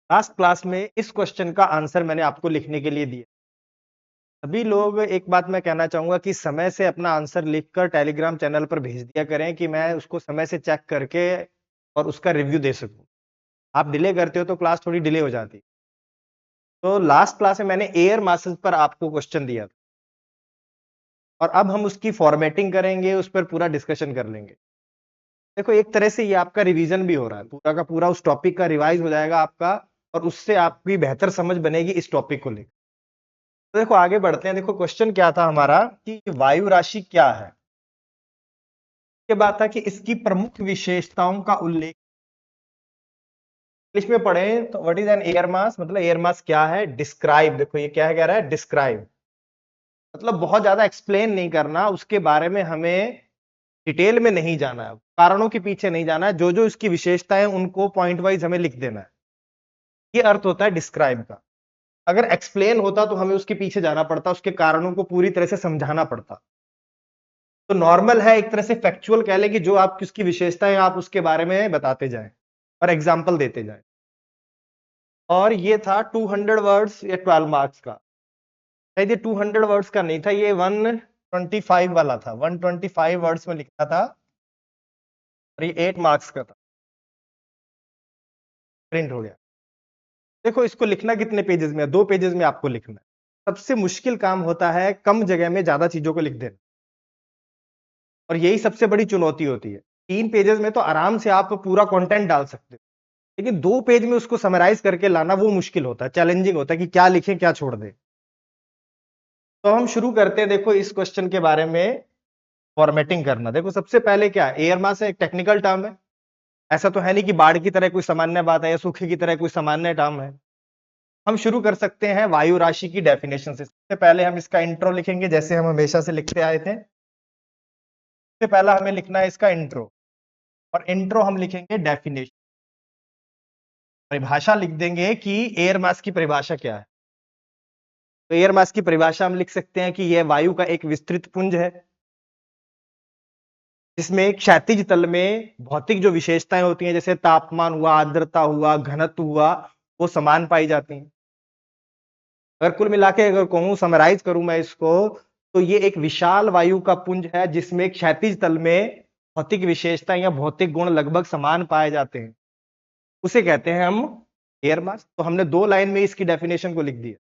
Last class में इस question का आंसर मैंने आपको लिखने के लिए दिया। सभी लोग एक बात मैं कहना चाहूंगा कि समय से अपना आंसर लिखकर टेलीग्राम चैनल पर भेज दिया करें कि मैं उसको समय से चेक करके और उसका रिव्यू दे सकूं। आप डिले करते हो तो क्लास थोड़ी डिले हो जाती। तो लास्ट क्लास में मैंने एयर मासेस पर आपको क्वेश्चन दिया था और अब हम उसकी फॉर्मेटिंग करेंगे, उस पर पूरा डिस्कशन कर लेंगे। देखो, एक तरह से ये आपका रिवीजन भी हो रहा है, पूरा का पूरा उस टॉपिक का रिवाइज हो जाएगा आपका और उससे आपकी बेहतर समझ बनेगी इस टॉपिक को लेकर। तो देखो आगे बढ़ते हैं। देखो क्वेश्चन क्या था हमारा कि वायु राशि क्या है। ये बात था कि इसकी प्रमुख विशेषताओं का उल्लेख इंग्लिश में पढ़े तो what is an air mass, मतलब एयर मास क्या है, डिस्क्राइब। देखो ये क्या है, कह रहा है डिस्क्राइब, मतलब बहुत ज्यादा एक्सप्लेन नहीं करना, उसके बारे में हमें डिटेल में नहीं जाना है, कारणों के पीछे नहीं जाना है, जो जो इसकी विशेषताएं उनको पॉइंट वाइज हमें लिख देना है। ये अर्थ होता है डिस्क्राइब का। अगर एक्सप्लेन होता तो हमें उसके पीछे जाना पड़ता, उसके कारणों को पूरी तरह से समझाना पड़ता। तो नॉर्मल है, एक तरह से फैक्चुअल कह लें कि जो आप किसकी विशेषताएं आप उसके बारे में बताते जाएं और एग्जाम्पल देते जाएं। और ये था 200 वर्ड्स या 12 मार्क्स का। शायद ये 200 वर्ड्स का नहीं था, ये 125 वाला था। 125 वर्ड्स में लिखा था और ये 8 मार्क्स का था। प्रिंट हो गया। देखो इसको लिखना कितने पेजेस में है, 2 पेजेस में आपको लिखना है। सबसे मुश्किल काम होता है कम जगह में ज्यादा चीजों को लिख देना, और यही सबसे बड़ी चुनौती होती है। 3 पेजेस में तो आराम से आप पूरा कंटेंट डाल सकते हो, लेकिन 2 पेज में उसको समराइज करके लाना वो मुश्किल होता है, चैलेंजिंग होता है कि क्या लिखें क्या छोड़ दें। तो हम शुरू करते हैं। देखो इस क्वेश्चन के बारे में फॉर्मेटिंग करना। देखो सबसे पहले क्या, एयर मास है, एक टेक्निकल टर्म है। ऐसा तो है नहीं कि बाढ़ की तरह कोई सामान्य बात है या सूखे की तरह कोई सामान्य टर्म है। हम शुरू कर सकते हैं वायु राशि की डेफिनेशन से। सबसे पहले हम इसका इंट्रो लिखेंगे, जैसे हम हमेशा से लिखते आए थे। सबसे पहला हमें लिखना है इसका इंट्रो, और इंट्रो हम लिखेंगे डेफिनेशन। परिभाषा लिख देंगे कि एयर मास की परिभाषा क्या है। तो एयर मास की परिभाषा हम लिख सकते हैं कि यह वायु का एक विस्तृत पुंज है, जिसमें क्षैतिज तल में भौतिक जो विशेषताएं होती हैं, जैसे तापमान हुआ, आर्द्रता हुआ, घनत्व हुआ, वो समान पाई जाती हैं। अगर कुल मिला के अगर कहूं, समराइज करूं मैं इसको, तो ये एक विशाल वायु का पुंज है जिसमें क्षैतिज तल में भौतिक विशेषताएं या भौतिक गुण लगभग समान पाए जाते हैं। उसे कहते हैं हम एयर मास। तो हमने 2 लाइन में इसकी डेफिनेशन को लिख दिया।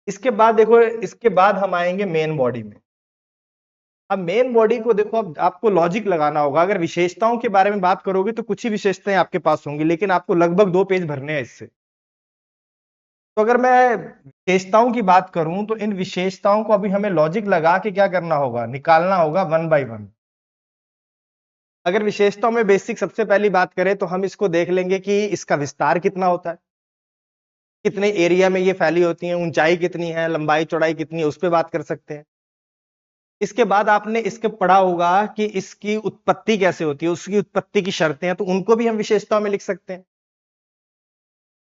इसके बाद देखो, इसके बाद हम आएंगे मेन बॉडी में। अब मेन बॉडी को देखो, अब आपको लॉजिक लगाना होगा। अगर विशेषताओं के बारे में बात करोगे तो कुछ ही विशेषताएं आपके पास होंगी, लेकिन आपको लगभग 2 पेज भरने हैं इससे। तो अगर मैं विशेषताओं की बात करूं तो इन विशेषताओं को अभी हमें लॉजिक लगा के क्या करना होगा, निकालना होगा 1 बाय 1। अगर विशेषताओं में बेसिक सबसे पहली बात करें तो हम इसको देख लेंगे कि इसका विस्तार कितना होता है, कितने एरिया में ये फैली होती है, ऊंचाई कितनी है, लंबाई चौड़ाई कितनी है, उस पर बात कर सकते हैं। इसके बाद आपने इसके पढ़ा होगा कि इसकी उत्पत्ति कैसे होती है, उसकी उत्पत्ति की शर्तें हैं, तो उनको भी हम विशेषताओं में लिख सकते हैं।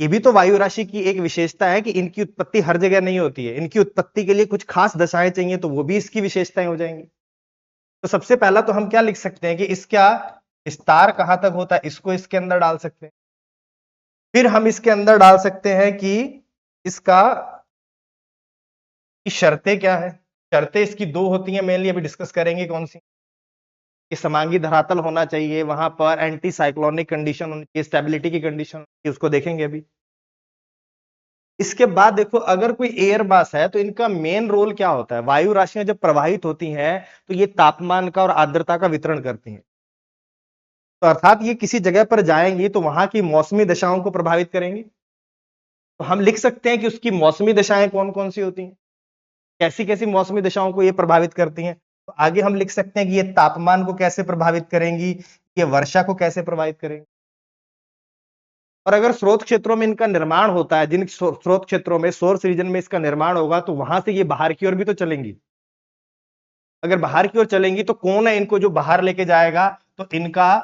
ये भी तो वायु राशि की एक विशेषता है कि इनकी उत्पत्ति हर जगह नहीं होती है, इनकी उत्पत्ति के लिए कुछ खास दशाएं चाहिए, तो वो भी इसकी विशेषताएं हो जाएंगी। तो सबसे पहला तो हम क्या लिख सकते हैं कि इसका विस्तार कहां तक होता है, इसको इसके अंदर डाल सकते हैं। फिर हम इसके अंदर डाल सकते हैं कि इसका की शर्तें क्या है। शर्तें इसकी 2 होती हैं मेनली, अभी डिस्कस करेंगे कौन सी। कि समांगी धरातल होना चाहिए, वहां पर एंटी साइक्लोनिक कंडीशन होनी चाहिए, स्टेबिलिटी की कंडीशन, उसको देखेंगे अभी। इसके बाद देखो, अगर कोई एयर मास है तो इनका मेन रोल क्या होता है। वायु राशियां जब प्रवाहित होती हैं तो ये तापमान का और आर्द्रता का वितरण करती हैं। तो अर्थात ये किसी जगह पर जाएंगी तो वहां की मौसमी दशाओं को प्रभावित करेंगी। तो हम लिख सकते हैं कि उसकी मौसमी दशाएं कौन कौन सी होती हैं, कैसी कैसी मौसमी दशाओं को ये प्रभावित करती हैं। तो आगे हम लिख सकते हैं कि ये तापमान को कैसे प्रभावित करेंगी, ये वर्षा को कैसे प्रभावित करेंगी। और अगर स्रोत क्षेत्रों में इनका निर्माण होता है, जिन स्रोत क्षेत्रों में, सोर्स रीजन में इसका निर्माण होगा, तो वहां से ये बाहर की ओर भी तो चलेंगी। अगर बाहर की ओर चलेंगी तो कौन है इनको जो बाहर लेके जाएगा, तो इनका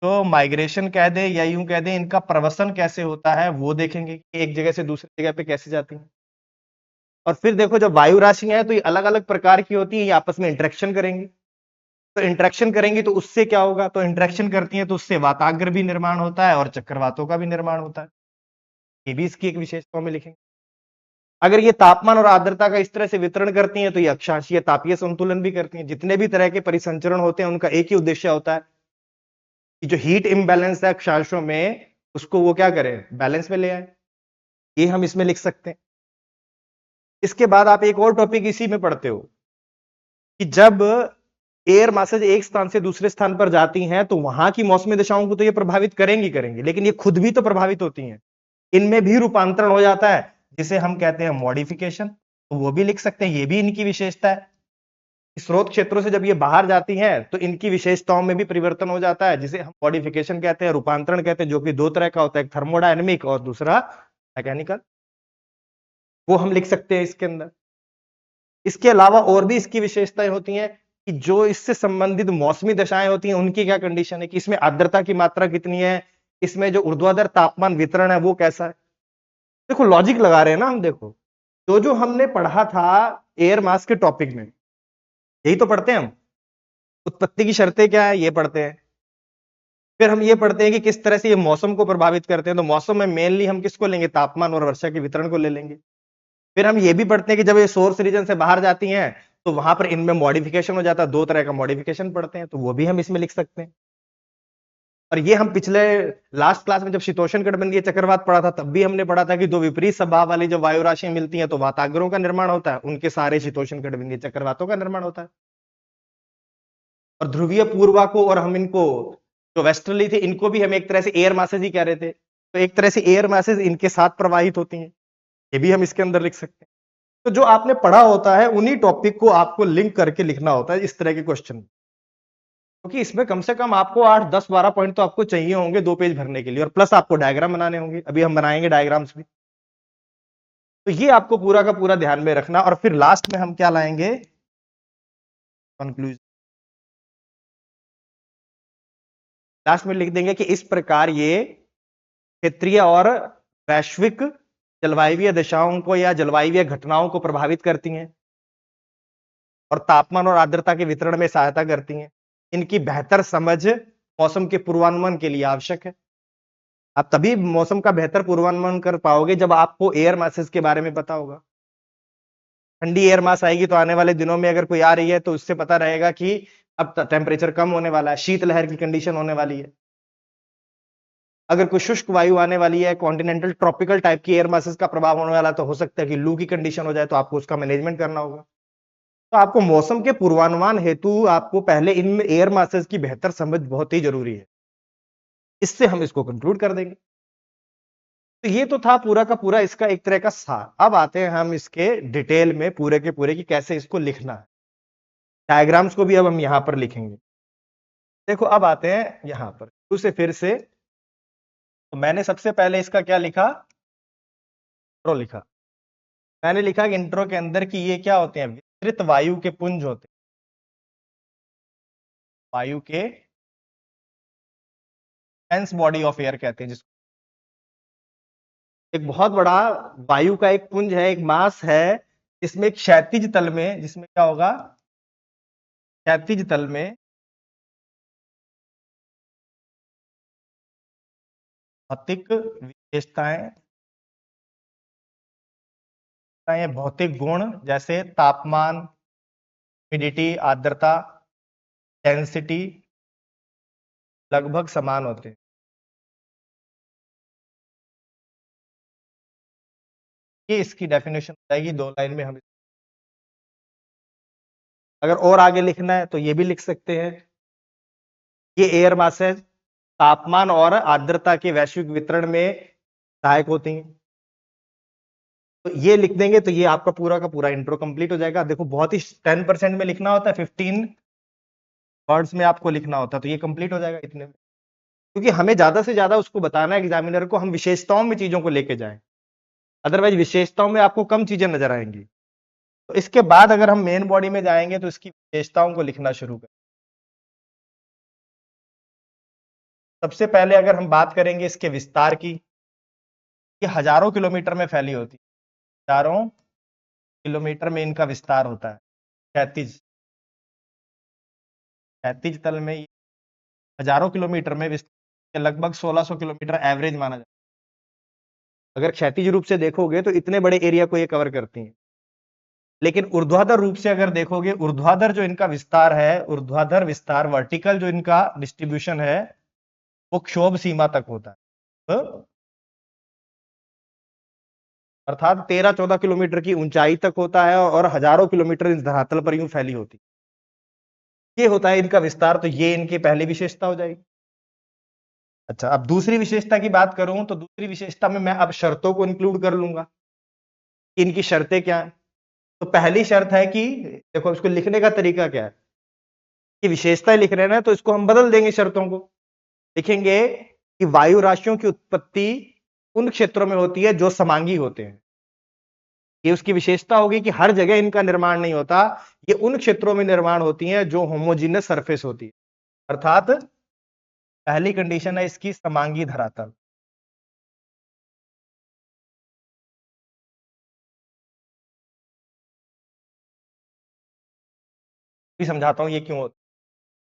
तो माइग्रेशन कह दे या यूं कह दे, इनका प्रवसन कैसे होता है वो देखेंगे कि एक जगह से दूसरी जगह पे कैसे जाती है। और फिर देखो, जब वायु राशियां हैं तो ये अलग अलग प्रकार की होती है, ये आपस में इंटरेक्शन करेंगी। तो इंटरेक्शन करेंगी तो उससे क्या होगा, तो इंटरेक्शन करती है तो उससे वाताग्र भी निर्माण होता है और चक्रवातों का भी निर्माण होता है। ये भी इसकी एक विशेषताओं में लिखेंगे। अगर ये तापमान और आर्द्रता का इस तरह से वितरण करती हैं तो ये अक्षांशीय तापीय संतुलन भी करती हैं। जितने भी तरह के परिसंचरण होते हैं उनका एक ही उद्देश्य होता है कि जो हीट इम्बैलेंस है अक्षांशों में उसको वो क्या करे, बैलेंस में ले आए। ये हम इसमें लिख सकते हैं। इसके बाद आप एक और टॉपिक इसी में पढ़ते हो कि जब एयर मासेज एक स्थान से दूसरे स्थान पर जाती हैं तो वहां की मौसमी दशाओं को तो ये प्रभावित करेंगी, लेकिन ये खुद भी तो प्रभावित होती हैं। इनमें भी रूपांतरण हो जाता है जिसे हम कहते हैं मॉडिफिकेशन, तो वो भी लिख सकते हैं। ये भी इनकी विशेषता है। स्रोत क्षेत्रों से जब ये बाहर जाती हैं तो इनकी विशेषताओं में भी परिवर्तन हो जाता है जिसे हम मॉडिफिकेशन कहते हैं, रूपांतरण कहते हैं, जो कि दो तरह का होता है, एक थर्मोडायनेमिक और दूसरा मैकेनिकल। वो हम लिख सकते हैं इसके अंदर। इसके अलावा और भी इसकी विशेषताएं होती हैं कि जो इससे संबंधित मौसमी दशाएं होती हैं उनकी क्या कंडीशन है, कि इसमें आर्द्रता की मात्रा कितनी है, इसमें जो ऊर्ध्वाधर तापमान वितरण है वो कैसा है। देखो लॉजिक लगा रहे हैं ना हम। देखो जो जो हमने पढ़ा था एयर मास के टॉपिक में, यही तो पढ़ते हैं हम। उत्पत्ति की शर्तें क्या है ये पढ़ते हैं, फिर हम ये पढ़ते हैं कि किस तरह से ये मौसम को प्रभावित करते हैं। तो मौसम में मेनली हम किसको लेंगे, तापमान और वर्षा के वितरण को ले लेंगे। फिर हम ये भी पढ़ते हैं कि जब ये सोर्स रीजन से बाहर जाती हैं तो वहां पर इनमें मॉडिफिकेशन हो जाता है, दो तरह का मॉडिफिकेशन पढ़ते हैं, तो वो भी हम इसमें लिख सकते हैं। और ये हम पिछले लास्ट क्लास में जब शीतोष्ण कटिबंधीय चक्रवात पढ़ा था तब भी हमने पढ़ा था कि दो विपरीत स्वभाव वाली जब वायु राशियां मिलती हैं तो वाताग्रों का निर्माण होता है, उनके सारे शीतोष्ण कटिबंधीय चक्रवातों का निर्माण होता है। और ध्रुवीय पूर्वा को और हम इनको जो वेस्टर्ली थे इनको भी हम एक तरह से एयर मासेज ही कह रहे थे, तो एक तरह से एयर मासेज इनके साथ प्रवाहित होती हैं, ये भी हम इसके अंदर लिख सकते हैं। तो जो आपने पढ़ा होता है उन्हीं टॉपिक को आपको लिंक करके लिखना होता है इस तरह के क्वेश्चन, क्योंकि इसमें कम से कम आपको 8 10 12 पॉइंट तो आपको चाहिए होंगे 2 पेज भरने के लिए, और प्लस आपको डायग्राम बनाने होंगे। अभी हम बनाएंगे डायग्राम्स भी। तो ये आपको पूरा का पूरा ध्यान में रखना, और फिर लास्ट में हम क्या लाएंगे, कंक्लूजन। लास्ट में लिख देंगे कि इस प्रकार ये क्षेत्रीय और वैश्विक जलवायु दशाओं को या जलवायु घटनाओं को प्रभावित करती हैं और तापमान और आर्द्रता के वितरण में सहायता करती हैं। इनकी बेहतर समझ मौसम के पूर्वानुमान के लिए आवश्यक है। आप तभी मौसम का बेहतर पूर्वानुमान कर पाओगे जब आपको एयर मासेस के बारे में पता होगा। ठंडी एयर मास आएगी तो आने वाले दिनों में अगर कोई आ रही है तो उससे पता रहेगा कि अब टेम्परेचर कम होने वाला है, शीतलहर की कंडीशन होने वाली है। अगर कोई शुष्क वायु आने वाली है, कॉन्टिनेंटल ट्रॉपिकल टाइप की एयर मासेस का प्रभाव होने वाला है, तो हो सकता है कि लू की कंडीशन हो जाए, तो आपको उसका मैनेजमेंट करना होगा। तो आपको मौसम के पूर्वानुमान हेतु आपको पहले इन एयर मासेस की बेहतर समझ बहुत ही जरूरी है। इससे हम इसको कंक्लूड कर देंगे। तो ये तो था पूरा का पूरा इसका एक तरह का सार। अब आते हैं हम इसके डिटेल में पूरे के पूरे कि कैसे इसको लिखना है। डायग्राम्स को भी अब हम यहां पर लिखेंगे। देखो अब आते हैं यहां पर शुरू से फिर से। तो मैंने सबसे पहले इसका क्या लिखा, इंट्रो लिखा। मैंने लिखा कि इंट्रो के अंदर कि ये क्या होते हैं, विस्तृत वायु के पुंज होते हैं। वायु के डेंस बॉडी ऑफ एयर कहते हैं जिसको। एक बहुत बड़ा वायु का एक पुंज है, एक मास है, जिसमें एक क्षैतिज तल में, जिसमें क्या होगा, क्षैतिज तल में भौतिक विशेषताएं, भौतिक गुण जैसे तापमान, ह्यूमिडिटी, आर्द्रता, डेंसिटी लगभग समान होते हैं। ये इसकी डेफिनेशन हो जाएगी 2 लाइन में। हम अगर और आगे लिखना है तो ये भी लिख सकते हैं। ये एयर मासेस तापमान और आर्द्रता के वैश्विक वितरण में सहायक होती हैं। तो ये लिख देंगे तो ये आपका पूरा का पूरा इंट्रो कंप्लीट हो जाएगा। देखो बहुत ही 10% में लिखना होता है, 15 वर्ड्स में आपको लिखना होता है, तो ये कंप्लीट हो जाएगा इतने में। क्योंकि हमें ज्यादा से ज्यादा उसको बताना है एग्जामिनर को, हम विशेषताओं में चीजों को लेके जाएं। अदरवाइज विशेषताओं में आपको कम चीजें नजर आएंगी। तो इसके बाद अगर हम मेन बॉडी में जाएंगे तो इसकी विशेषताओं को लिखना शुरू करें। सबसे पहले अगर हम बात करेंगे इसके विस्तार की, ये हजारों किलोमीटर में फैली होती है। हजारों किलोमीटर में इनका विस्तार होता है। क्षैतिज क्षैतिज तल में हजारों किलोमीटर में विस्तृत, लगभग 1600 किलोमीटर एवरेज माना जाता है। अगर क्षैतिज रूप से देखोगे तो इतने बड़े एरिया को ये कवर करती हैं। लेकिन ऊर्ध्वाधर रूप से अगर देखोगे, ऊर्ध्वाधर जो इनका विस्तार है, ऊर्ध्वाधर विस्तार, वर्टिकल जो इनका डिस्ट्रीब्यूशन है, वो क्षोभ सीमा तक होता है। अर्थात 13-14 किलोमीटर की ऊंचाई तक होता है और हजारों किलोमीटर इस धरातल पर यूं फैली होती है। ये होता है इनका विस्तार। तो ये इनकी पहली विशेषता हो जाएगी। अच्छा, अब दूसरी विशेषता की बात करूं तो दूसरी विशेषता में मैं अब शर्तों को इंक्लूड कर लूंगा। इनकी शर्तें क्या है? तो पहली शर्त है कि देखो, इसको लिखने का तरीका क्या है कि विशेषताएं लिख रहे हैं ना, तो इसको हम बदल देंगे शर्तों को। लिखेंगे कि वायु राशियों की उत्पत्ति उन क्षेत्रों में होती है जो समांगी होते हैं। ये उसकी विशेषता होगी कि हर जगह इनका निर्माण नहीं होता, ये उन क्षेत्रों में निर्माण होती हैं जो होमोजीनियस सरफेस होती है। अर्थात पहली कंडीशन है इसकी समांगी धरातल। भी समझाता हूं ये क्यों होता है।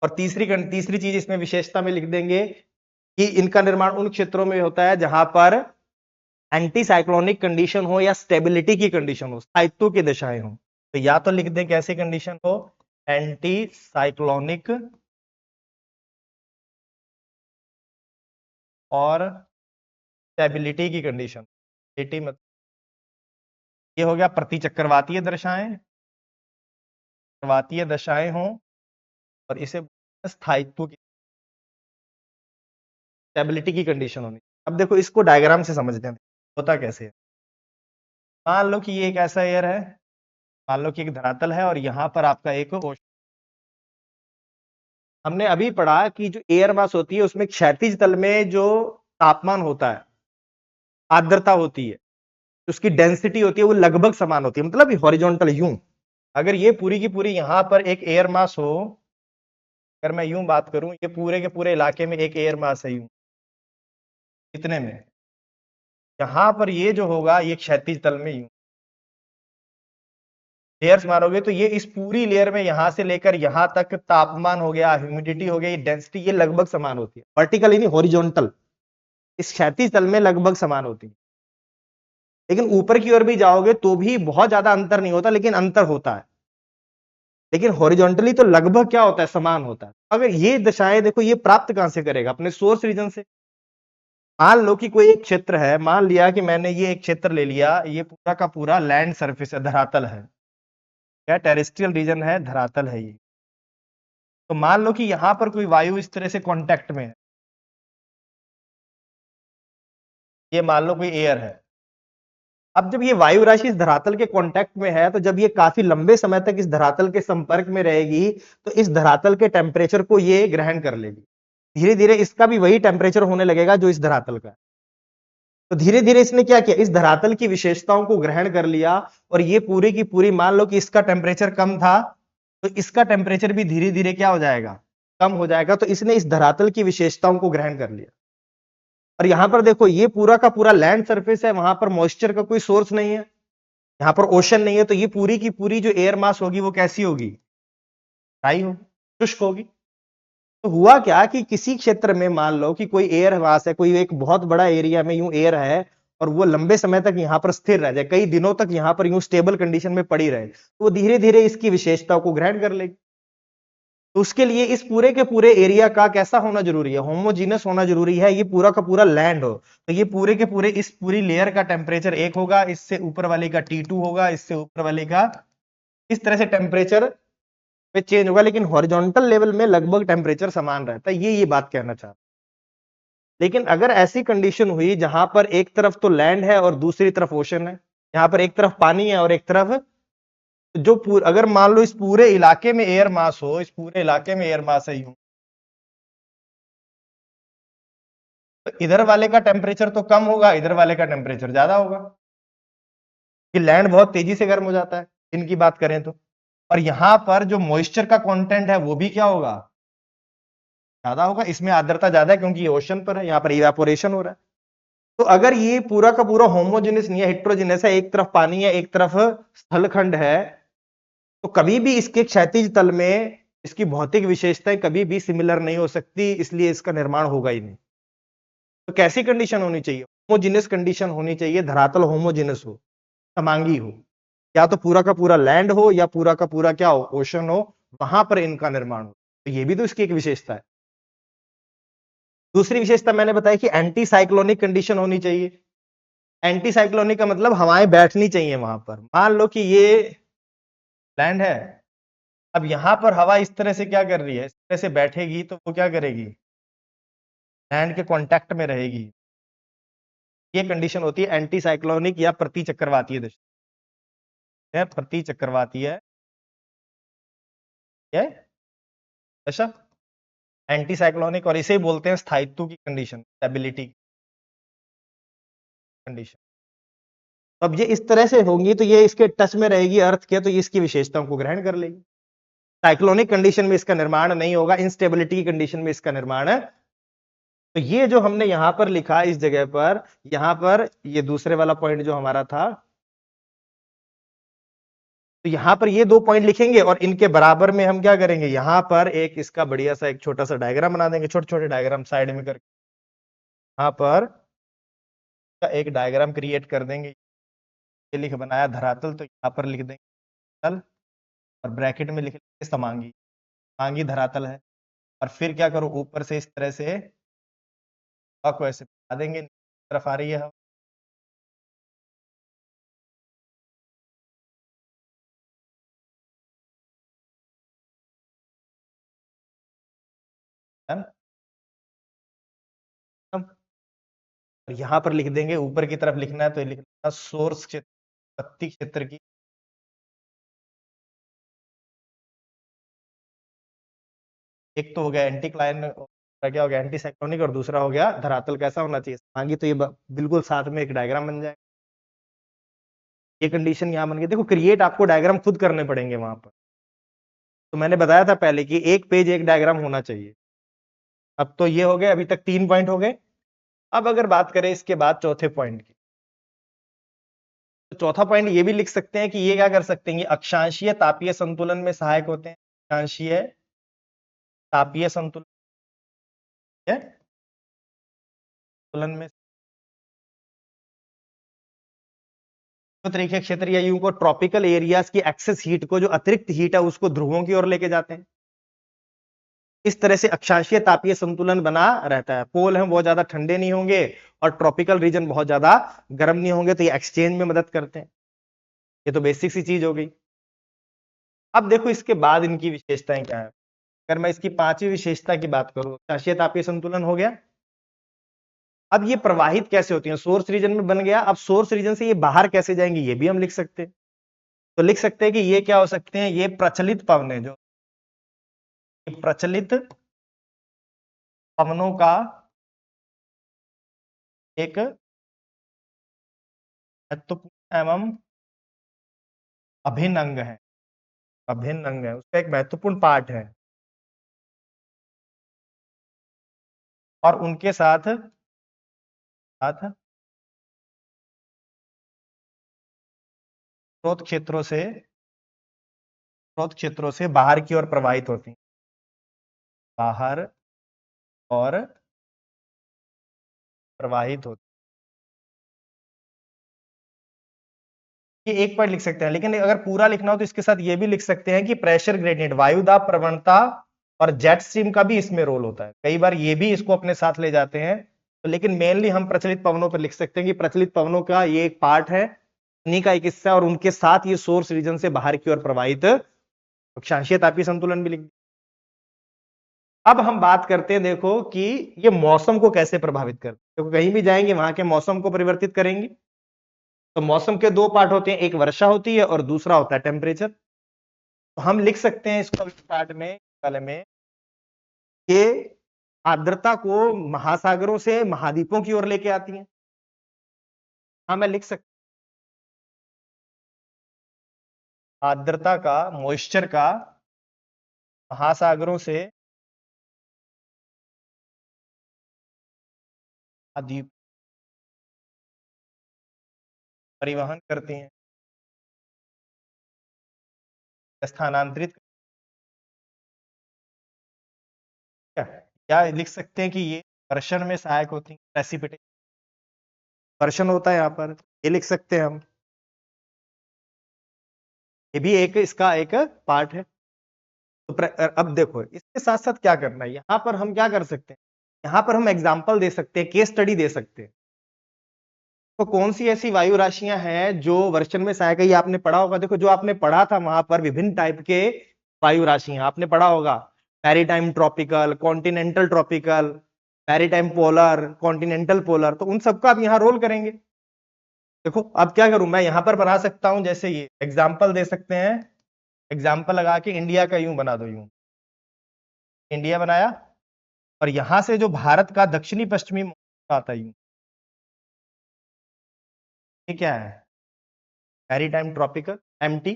और तीसरी चीज इसमें विशेषता में लिख देंगे कि इनका निर्माण उन क्षेत्रों में होता है जहां पर एंटी साइक्लोनिक कंडीशन हो या स्टेबिलिटी की कंडीशन हो, स्थायित्व की दशाएं हो। तो या तो लिख दें कैसी कंडीशन हो, एंटी साइक्लोनिक और स्टेबिलिटी की कंडीशन। मतलब ये हो गया प्रतिचक्रवातीय दशाएं, चक्रवातीय दशाएं हो, और इसे स्थायित्व की, स्टेबिलिटी की कंडीशन होनी। अब देखो, इसको डायग्राम से समझते हैं होता कैसे है। मान लो कि ये एक ऐसा एयर है, मान लो कि एक धरातल है और यहां पर आपका एक ओशन। हमने अभी पढ़ा कि जो एयर मास होती है उसमें क्षैतिज तल में जो तापमान होता है, आर्द्रता होती है, उसकी डेंसिटी होती है, वो लगभग समान होती है। मतलब हॉरिजॉन्टल यूं, अगर ये पूरी की पूरी यहां पर एक एयर मास हो, अगर मैं यूं बात करूं, ये पूरे के पूरे इलाके में एक एयर मास है यूं, इतने में, यहां पर ये जो होगा ये क्षैतिज तल में यूं लेयर्स मारोगे तो ये इस पूरी लेयर में यहां से लेकर यहां तक तापमान हो गया, ह्यूमिडिटी हो गया, ये डेंसिटी, ये लगभग समान होती है। वर्टिकल नहीं, हॉरिजॉन्टल, इस क्षैतिज तल में लगभग समान होती है। लेकिन ऊपर की ओर भी जाओगे तो भी बहुत ज्यादा अंतर नहीं होता, लेकिन अंतर होता है। लेकिन हॉरिजॉन्टली तो लगभग क्या होता है, समान होता है। अगर ये दशाएं देखो, ये प्राप्त कहां से करेगा, अपने सोर्स रीजन से। मान लो कि कोई एक क्षेत्र है, मान लिया कि मैंने ये एक क्षेत्र ले लिया, ये पूरा का पूरा लैंड सरफेस है, धरातल है, क्या टेरेस्ट्रियल रीजन है, धरातल है ये। तो मान लो कि यहां पर कोई वायु इस तरह से कांटेक्ट में है, ये मान लो कोई एयर है। अब जब ये वायु राशि इस धरातल के कांटेक्ट में है, तो जब ये काफी लंबे समय तक इस धरातल के संपर्क में रहेगी, तो इस धरातल के टेम्परेचर को ये ग्रहण कर लेगी। धीरे धीरे इसका भी वही टेम्परेचर होने लगेगा जो इस धरातल का है। तो धीरे धीरे इसने क्या किया, इस धरातल की विशेषताओं को ग्रहण कर लिया, और ये पूरी की पूरी, मान लो कि इसका टेम्परेचर कम था, तो इसका टेम्परेचर भी धीरे धीरे क्या हो जाएगा, कम हो जाएगा। तो इसने इस धरातल की विशेषताओं को ग्रहण कर लिया। और यहां पर देखो, ये पूरा का पूरा लैंड सरफेस है, वहां पर मॉइस्चर का कोई सोर्स नहीं है, यहां पर ओशन नहीं है, तो ये पूरी की पूरी जो एयर मास होगी वो कैसी होगी, ड्राई होगी, शुष्क होगी। तो हुआ क्या कि किसी क्षेत्र में मान लो कि कोई एयर मास है, कोई एक बहुत बड़ा एरिया में यूं एयर है, और वो लंबे समय तक यहां पर स्थिर रह जाए, कई दिनों तक यहां पर यूं स्टेबल कंडीशन में पड़ी रहे, तो वो धीरे धीरे इसकी विशेषताओं को ग्रहण कर लेगी। तो उसके लिए इस पूरे के पूरे एरिया का कैसा होना जरूरी है, होमोजीनस होना जरूरी है, ये पूरा का पूरा लैंड हो। तो ये पूरे के पूरे इस पूरी लेयर का टेम्परेचर एक होगा, इससे ऊपर वाले का T2 होगा, इससे ऊपर वाले का, इस तरह से टेम्परेचर पे चेंज होगा, लेकिन हॉरिजॉन्टल लेवल में लगभग टेम्परेचर समान रहता है। ये बात कहना चाहता। लेकिन अगर ऐसी कंडीशन हुई जहां पर एक तरफ तो लैंड है और दूसरी तरफ ओशन है, यहाँ पर एक तरफ पानी है और एक तरफ जो अगर मान लो इस पूरे इलाके में एयर मास हो, इस पूरे इलाके में एयर मास है यूं, तो इधर वाले का टेम्परेचर तो कम होगा, इधर वाले का टेम्परेचर ज्यादा होगा, कि लैंड बहुत तेजी से गर्म हो जाता है इनकी बात करें तो। और यहां पर जो मॉइस्चर का कंटेंट है वो भी क्या होगा, ज्यादा होगा। इसमें आर्द्रता ज्यादा है क्योंकि ये ओशन पर है, यहाँ पर इवेपोरेशन हो रहा है। तो अगर ये पूरा का पूरा होमोजेनियस नहीं है, हेट्रोजेनियस है, एक तरफ पानी है एक तरफ स्थलखंड है, तो कभी भी इसके क्षैतिज तल में इसकी भौतिक विशेषताएं कभी भी सिमिलर नहीं हो सकती, इसलिए इसका निर्माण होगा ही नहीं। तो कैसी कंडीशन होनी चाहिए? होमोजीनियस कंडीशन होनी चाहिए, धरातल होमोजीनियस हो, समांगी हो, या तो पूरा का पूरा लैंड हो या पूरा का पूरा क्या हो, ओशन हो, वहां पर इनका निर्माण हो। तो ये भी तो इसकी एक विशेषता है। दूसरी विशेषता मैंने बताई कि एंटी साइक्लोनिक कंडीशन होनी चाहिए। एंटी साइक्लोनिक का मतलब हवाएं बैठनी चाहिए वहां पर। मान लो कि ये लैंड है, अब यहां पर हवा इस तरह से क्या कर रही है, इस तरह से बैठेगी तो वो क्या करेगी, लैंड के कांटेक्ट में रहेगी। ये कंडीशन होती है एंटी साइक्लोनिक या प्रति चक्रवातीय दशा। प्रति चक्रवातीय दशा, एंटी साइक्लोनिक, और इसे बोलते हैं स्थायित्व की कंडीशन, स्टेबिलिटी कंडीशन। तो अब ये इस तरह से होंगी तो ये इसके टच में रहेगी अर्थ के, तो ये इसकी विशेषताओं को ग्रहण कर लेगी। साइक्लोनिक कंडीशन में इसका निर्माण नहीं होगा, इंस्टेबिलिटी की कंडीशन में इसका निर्माण है। तो ये जो हमने यहां पर लिखा इस जगह पर, यहां पर ये दूसरे वाला पॉइंट जो हमारा था, तो यहां पर ये 2 पॉइंट लिखेंगे और इनके बराबर में हम क्या करेंगे, यहां पर एक इसका बढ़िया सा एक छोटा सा डायग्राम बना देंगे, छोटे छोटे डायग्राम साइड में करके यहां पर एक डायग्राम क्रिएट कर देंगे। ये लिख बनाया धरातल, तो यहां पर लिख देंगे तल, और ब्रैकेट में लिख लेंगे समांगी, समांगी धरातल है। और फिर क्या करो, ऊपर से इस तरह से को ऐसे बता देंगे, तरफ आ रही है हम। और यहां पर लिख देंगे, ऊपर की तरफ लिखना है तो लिखना सोर्स क्षेत्र, उत्पत्ति क्षेत्र की, एक तो हो गया एंटी क्लाइन, क्या हो गया एंटी साइक्लोनिक, और दूसरा हो गया धरातल कैसा होना चाहिए, समांगी। तो ये बिल्कुल साथ में एक डायग्राम बन जाए। ये कंडीशन यहां बन गई। देखो क्रिएट आपको डायग्राम खुद करने पड़ेंगे वहां पर। तो मैंने बताया था पहले कि एक पेज एक डायग्राम होना चाहिए। अब तो ये हो गए, अभी तक 3 पॉइंट हो गए। अब अगर बात करें इसके बाद चौथे पॉइंट की, तो चौथा पॉइंट ये भी लिख सकते हैं कि ये क्या कर सकते हैं, ये अक्षांशीय तापीय संतुलन में सहायक होते हैं। अक्षांशीय तापीय संतुलन में तरीके क्षेत्र या यूं को ट्रॉपिकल एरियाज की एक्सेस हीट को, जो अतिरिक्त हीट है उसको ध्रुवों की ओर लेके जाते हैं। इस तरह से अक्षांशीय तापीय संतुलन बना रहता है। पोल हैं बहुत ज्यादा ठंडे नहीं होंगे और ट्रॉपिकल रीजन बहुत ज्यादा गर्म नहीं होंगे, तो ये एक्सचेंज में मदद करते हैं। ये तो बेसिक सी चीज हो गई। अब देखो इसके बाद इनकी विशेषताएं क्या है। अगर मैं इसकी 5वीं विशेषता की बात करूं, अक्षांशीय तापीय संतुलन हो गया। अब ये प्रवाहित कैसे होती हैं, सोर्स रीजन में बन गया। अब सोर्स रीजन से ये बाहर कैसे जाएंगे, ये भी हम लिख सकते हैं। तो लिख सकते हैं कि ये क्या हो सकते हैं, ये प्रचलित पवनें, जो प्रचलित पवनों का एक महत्वपूर्ण एवं अभिन्न अंग है। अभिन्न अंग है, उसका एक महत्वपूर्ण पार्ट है। और उनके साथ साथ स्रोत क्षेत्रों से बाहर की ओर प्रवाहित होती हैं। बाहर और प्रवाहित होती, ये एक पॉइंट लिख सकते हैं। लेकिन अगर पूरा लिखना हो तो इसके साथ ये भी लिख सकते हैं कि प्रेशर ग्रेडियंट, वायुदाब प्रवणता और जेट स्ट्रीम का भी इसमें रोल होता है। कई बार ये भी इसको अपने साथ ले जाते हैं। तो लेकिन मेनली हम प्रचलित पवनों पर लिख सकते हैं कि प्रचलित पवनों का ये एक पार्ट है, उन्हीं का एक हिस्सा, और उनके साथ ये सोर्स रीजन से बाहर की ओर प्रवाहित अक्षांशीय तापीय संतुलन भी लिख। अब हम बात करते हैं, देखो कि ये मौसम को कैसे प्रभावित करते हैं। तो कहीं भी जाएंगे वहां के मौसम को परिवर्तित करेंगे। तो मौसम के 2 पार्ट होते हैं, एक वर्षा होती है और दूसरा होता है टेम्परेचर। तो हम लिख सकते हैं इसको पार्ट में, कल में, ये आर्द्रता को महासागरों से महाद्वीपों की ओर लेके आती है। हाँ मैं लिख सकता, आर्द्रता का, मॉइस्चर का महासागरों से महाद्वीप परिवहन करती हैं, स्थानांतरित। या लिख सकते हैं कि ये वर्षण में सहायक होती है, प्रेसिपिटेशन वर्षण होता है यहाँ पर, ये लिख सकते हैं हम। ये भी एक इसका एक पार्ट है। तो अब देखो इसके साथ साथ क्या करना है, यहाँ पर हम क्या कर सकते हैं, यहाँ पर हम एग्जाम्पल दे सकते हैं, केस स्टडी दे सकते हैं। तो कौन सी ऐसी वायु राशियां हैं जो वर्षण में सहायक है, ये आपने पढ़ा होगा। देखो जो आपने पढ़ा था वहां पर विभिन्न टाइप के वायु राशियां आपने पढ़ा होगा, maritime tropical, continental tropical, maritime polar, continental polar, तो उन सबका आप यहाँ रोल करेंगे। देखो अब क्या करूं मैं, यहां पर बना सकता हूं, जैसे ये एग्जाम्पल दे सकते हैं, एग्जाम्पल लगा के इंडिया का यूं बना दो, यूं इंडिया बनाया, और यहां से जो भारत का दक्षिणी पश्चिमी आता है यूं, ये क्या है, मैरीटाइम ट्रॉपिकल, एमटी,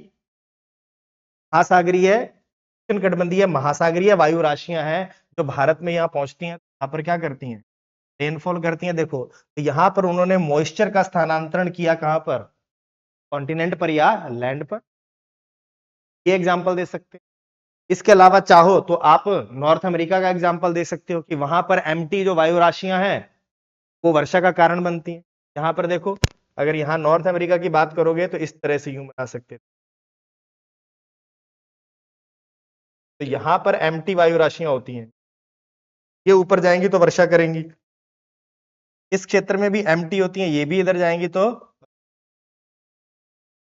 महासागरीय, उष्णकटिबंधीय महासागरीय वायु राशियां हैं जो भारत में यहाँ पहुंचती हैं, यहाँ पर क्या करती हैं, रेनफॉल करती हैं। देखो तो यहाँ पर उन्होंने मॉइस्चर का स्थानांतरण किया, कहां पर, कॉन्टिनेंट पर या लैंड पर, ये एग्जाम्पल दे सकते हैं। इसके अलावा चाहो तो आप नॉर्थ अमेरिका का एग्जाम्पल दे सकते हो कि वहां पर एमटी जो वायु राशियां हैं वो वर्षा का कारण बनती हैं। यहां पर देखो, अगर यहां नॉर्थ अमेरिका की बात करोगे तो इस तरह से यूं बना सकते, तो यहां पर एमटी वायु राशियां होती हैं, ये ऊपर जाएंगी तो वर्षा करेंगी, इस क्षेत्र में भी एमटी होती हैं, ये भी इधर जाएंगी तो,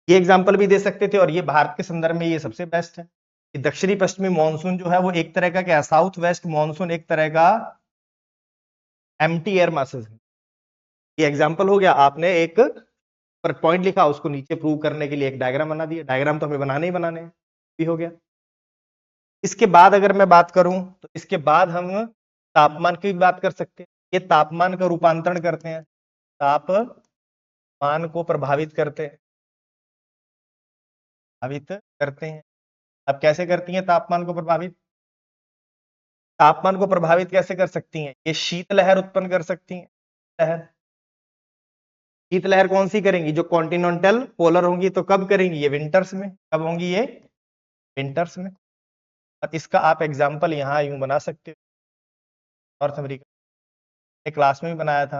ये एग्जाम्पल भी दे सकते थे। और ये भारत के संदर्भ में ये सबसे बेस्ट है कि दक्षिणी पश्चिमी मानसून जो है वो एक तरह का क्या, साउथ वेस्ट मानसून एक तरह का एमटी एयर मासेस है। ये एग्जाम्पल हो गया, आपने एक पर पॉइंट लिखा, उसको नीचे प्रूव करने के लिए एक डायग्राम बना दिया, डायग्राम तो हमें बनाने ही बनाने हैं, भी हो गया। इसके बाद अगर मैं बात करूं तो इसके बाद हम तापमान की भी बात कर सकते हैं। ये तापमान का रूपांतरण करते हैं, तापमान को प्रभावित करते हैं। अब कैसे करती हैं तापमान को प्रभावित, तापमान को प्रभावित कैसे कर सकती हैं, ये शीतलहर उत्पन्न कर सकती हैं। लहर, शीतलहर कौन सी करेंगी, जो कॉन्टिनेंटल पोलर होंगी, तो कब करेंगी, ये विंटर्स में, कब होंगी, ये विंटर्स में। और इसका आप एग्जाम्पल यहाँ यूं बना सकते हो, नॉर्थ अमेरिका क्लास में भी बनाया था।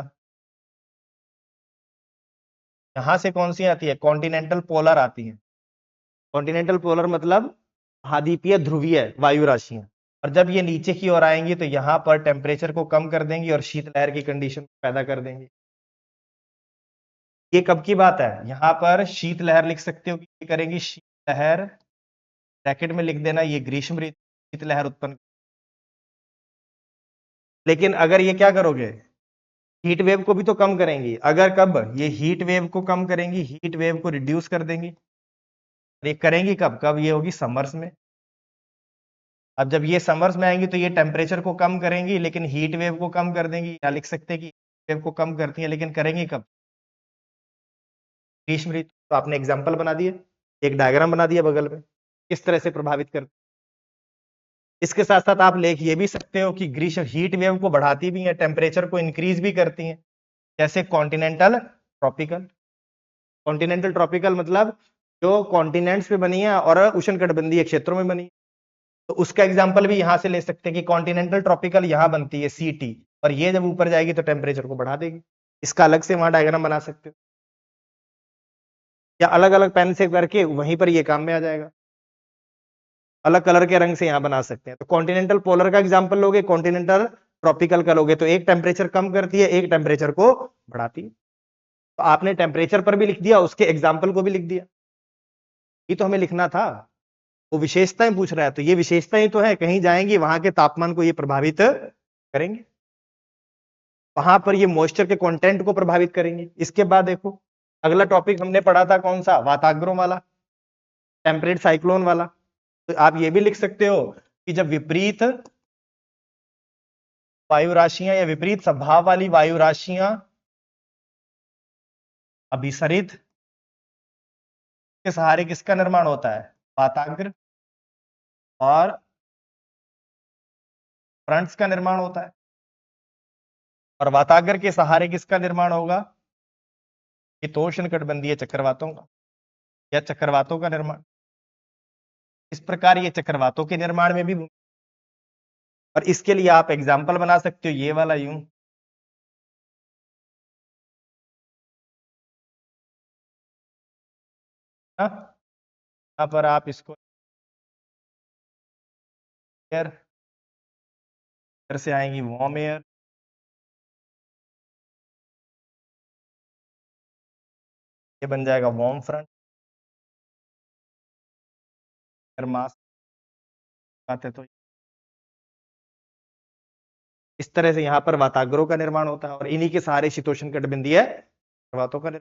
यहां से कौन सी आती है, कॉन्टिनेंटल पोलर आती है। कॉन्टिनेंटल पोलर मतलब महाद्वीपीय ध्रुवीय वायु राशियां, और जब ये नीचे की ओर आएंगी तो यहाँ पर टेम्परेचर को कम कर देंगी और शीतलहर की कंडीशन पैदा कर देंगी। ये कब की बात है, यहाँ पर शीतलहर लिख सकते हो कि ये करेंगी शीतलहर, ब्रैकेट में लिख देना ये ग्रीष्म ऋतु शीतलहर उत्पन्न। लेकिन अगर ये क्या करोगे, हीट वेव को भी तो कम करेंगी, अगर कब, ये हीट वेव को कम करेंगी, हीट वेव को रिड्यूस कर देंगी। ये करेंगी कब, कब ये होगी समर्स में। अब जब ये समर्स में आएंगी तो ये टेम्परेचर को कम करेंगी लेकिन हीट वेव को कम कर देंगी, या लिख सकते हैं कि वेव को कम करती है लेकिन करेंगी कब, ग्रीष्म ऋतु। तो आपने एग्जाम्पल बना दिए, एक डायग्राम बना दिया बगल में, किस तरह से प्रभावित करती। इसके साथ साथ आप लिख ये भी सकते हो कि ग्रीष्म हीट वेव को बढ़ाती भी है, टेम्परेचर को इंक्रीज भी करती हैं, जैसे कॉन्टिनेंटल ट्रॉपिकल। कॉन्टिनेंटल ट्रॉपिकल मतलब जो कॉन्टिनेंट्स पे बनी है और उष्णकटिबंधीय क्षेत्रों में बनी है, तो उसका एग्जाम्पल भी यहां से ले सकते हैं कि कॉन्टिनेंटल ट्रॉपिकल यहां बनती है सीटी, और ये जब ऊपर जाएगी तो टेम्परेचर को बढ़ा देगी। इसका अलग से वहां डायग्राम बना सकते हो, या अलग अलग पेन से करके वहीं पर ये काम में आ जाएगा, अलग कलर के रंग से यहां बना सकते हैं। तो कॉन्टिनेंटल पोलर का एग्जाम्पल लोगे, कॉन्टिनेंटल ट्रॉपिकल का लोगे, तो एक टेम्परेचर कम करती है, एक टेम्परेचर को बढ़ाती है। तो आपने टेम्परेचर पर भी लिख दिया, उसके एग्जाम्पल को भी लिख दिया, ये तो हमें लिखना था। वो विशेषताएं पूछ रहा है, तो ये विशेषताएं तो है, कहीं जाएंगी वहां के तापमान को ये प्रभावित करेंगे, वहां पर ये मॉइस्चर के कंटेंट को प्रभावित करेंगे। इसके बाद देखो अगला टॉपिक हमने पढ़ा था कौन सा, वाताग्रों वाला, टेम्परेट साइक्लोन वाला। तो आप ये भी लिख सकते हो कि जब विपरीत वायु राशियां या विपरीत स्वभाव वाली वायु राशियां अभिसरित के सहारे किसका निर्माण होता है, वाताग्र और फ्रंट्स का निर्माण होता है, और वाताग्र के सहारे किसका निर्माण होगा, शीतोष्णकटिबंधीय चक्रवातों का, या चक्रवातों का निर्माण। इस प्रकार ये चक्रवातों के निर्माण में भी और इसके लिए आप एग्जाम्पल बना सकते हो ये वाला यूं, यहाँ पर आप इसको एयर, इधर से आएंगी वार्म एयर, ये बन जाएगा वार्म फ्रंट, एयर मास आते तो इस तरह से यहाँ पर वाताग्रोह का निर्माण होता है और इन्हीं के सहारे शीतोष्ण कटिबंधीय पर्वतों का,